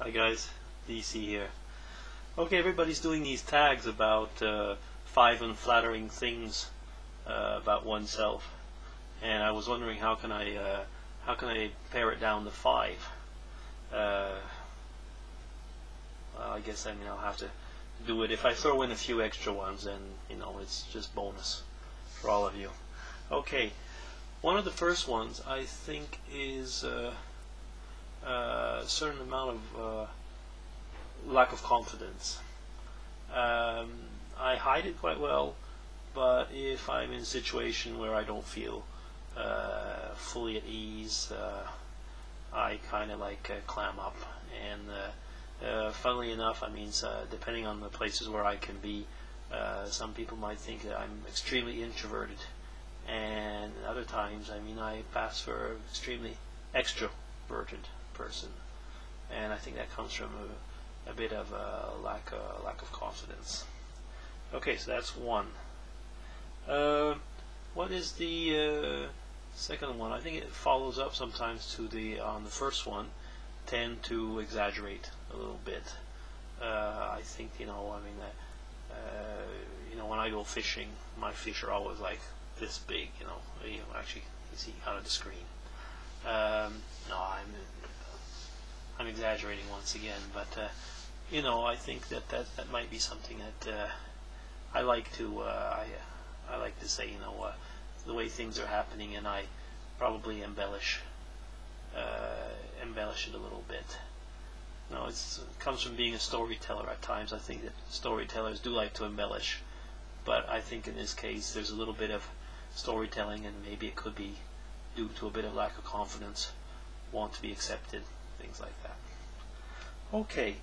Hi guys, DC here. Okay, everybody's doing these tags about 5 unflattering things about oneself, and I was wondering how can I pare it down to 5? Well, I guess I'll have to do it. If I throw in a few extra ones, then it's just bonus for all of you. Okay, one of the first ones I think is a certain amount of lack of confidence. I hide it quite well, but if I'm in a situation where I don't feel fully at ease, I kind of clam up. And funnily enough, depending on the places where I can be, some people might think that I'm extremely introverted, and other times, I pass for an extremely extroverted person, and I think that comes from a bit of a lack of confidence. Okay, so that's one. What is the second one? I think it follows up sometimes to on the first one. Tend to exaggerate a little bit. I think when I go fishing, my fish are always like this big. Actually, you see out of the screen. No, I'm exaggerating once again, but I think that might be something that I like to say, the way things are happening, and I probably embellish it a little bit. It comes from being a storyteller at times. I think that storytellers do like to embellish, but I think in this case there's a little bit of storytelling, and maybe it could be due to a bit of lack of confidence, want to be accepted, things like that. Okay,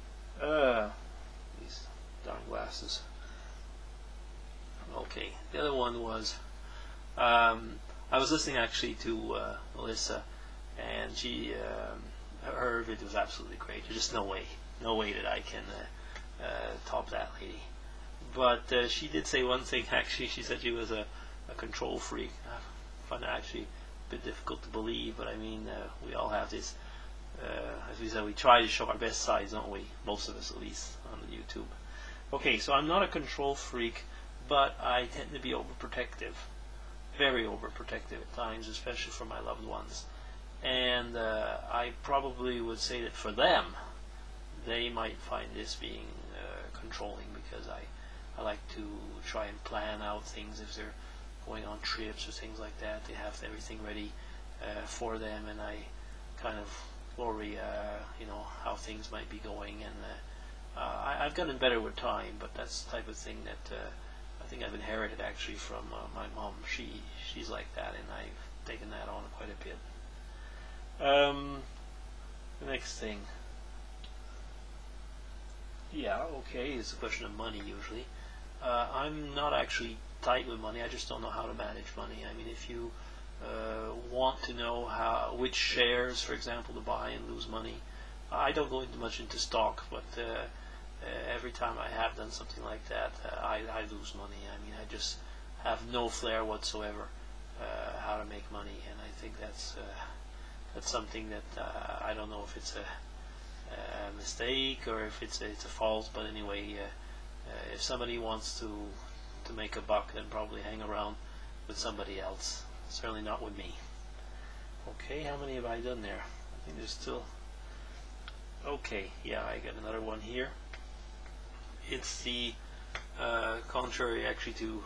these darn glasses. Okay, the other one was I was listening actually to Melissa, and her video was absolutely great. There's just no way that I can top that lady. But she did say one thing. Actually, she said she was a control freak. I find that actually a bit difficult to believe, but we all have this. As we said, we try to show our best sides, don't we? Most of us, at least, on the YouTube. Okay, so I'm not a control freak, but I tend to be overprotective, very overprotective at times, especially for my loved ones. And I probably would say that for them, they might find this being controlling, because I like to try and plan out things if they're going on trips or things like that. They have everything ready for them, and I kind of worry, how things might be going. And I've gotten better with time, but that's the type of thing that I think I've inherited actually from my mom. She's like that, and I've taken that on quite a bit. The next thing, okay, it's a question of money usually. I'm not actually tight with money. I just don't know how to manage money. If you want to know which shares, for example, to buy and lose money, I don't go much into stock, but every time I have done something like that, I lose money. I just have no flair whatsoever how to make money, and I think that's something that I don't know if it's a mistake or if it's a fault. But anyway, if somebody wants to make a buck, then probably hang around with somebody else. Certainly not with me. Okay, how many have I done there? I think there's still. Okay, I got another one here. It's the contrary actually to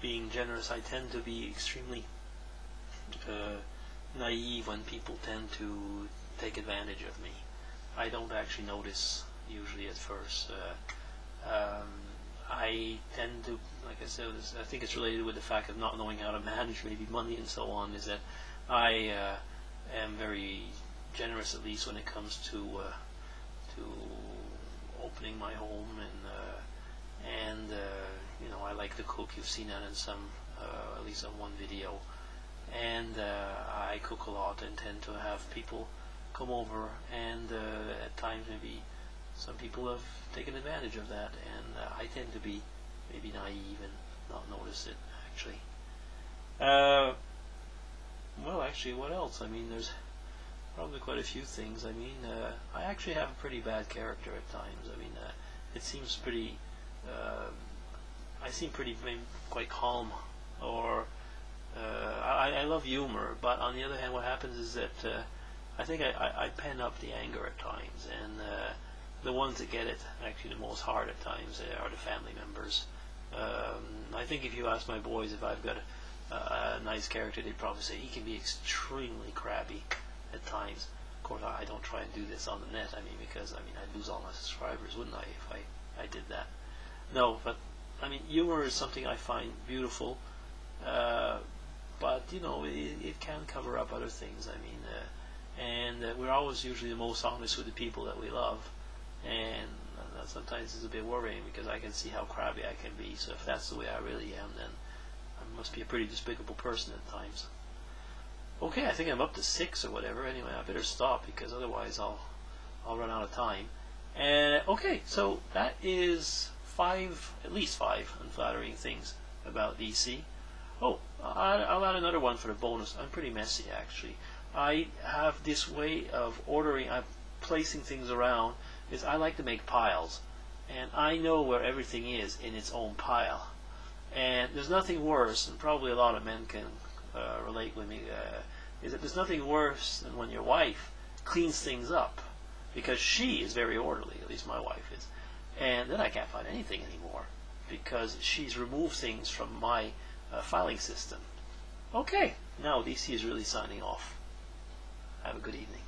being generous. I tend to be extremely naive when people tend to take advantage of me. I don't actually notice usually at first. I tend to, like I said, I think it's related with the fact of not knowing how to manage maybe money and so on, is that I am very generous, at least when it comes to opening my home, and I like to cook. You've seen that in some, at least on one video. And I cook a lot and tend to have people come over, and at times maybe some people have taken advantage of that, and I tend to be maybe naive and not notice it actually. Well, actually, what else? There's probably quite a few things. I mean, I actually have a pretty bad character at times. I mean, it seems pretty. I seem pretty maybe quite calm, or I love humor. But on the other hand, what happens is that I think I pen up the anger at times, and the ones that get it actually the most hard at times are the family members. I think if you ask my boys if I've got a nice character, they'd probably say he can be extremely crabby at times. Of course, I don't try and do this on the net. I mean, because I'd lose all my subscribers, wouldn't I, if I did that? No, but I mean, humor is something I find beautiful, but you know, it can cover up other things. I mean, and we're always usually the most honest with the people that we love, and that sometimes is a bit worrying because I can see how crabby I can be. So if that's the way I really am, then I must be a pretty despicable person at times. Okay, I think I'm up to 6 or whatever. Anyway, I better stop because otherwise I'll run out of time. Okay, so that is at least five unflattering things about DC. Oh, I'll add another one for the bonus. I'm pretty messy actually. I have this way of ordering, I'm placing things around, is I like to make piles, and I know where everything is in its own pile. And there's nothing worse, and probably a lot of men can relate with me, is that there's nothing worse than when your wife cleans things up, because she is very orderly, at least my wife is, and then I can't find anything anymore because she's removed things from my filing system. Okay, now DC is really signing off. Have a good evening.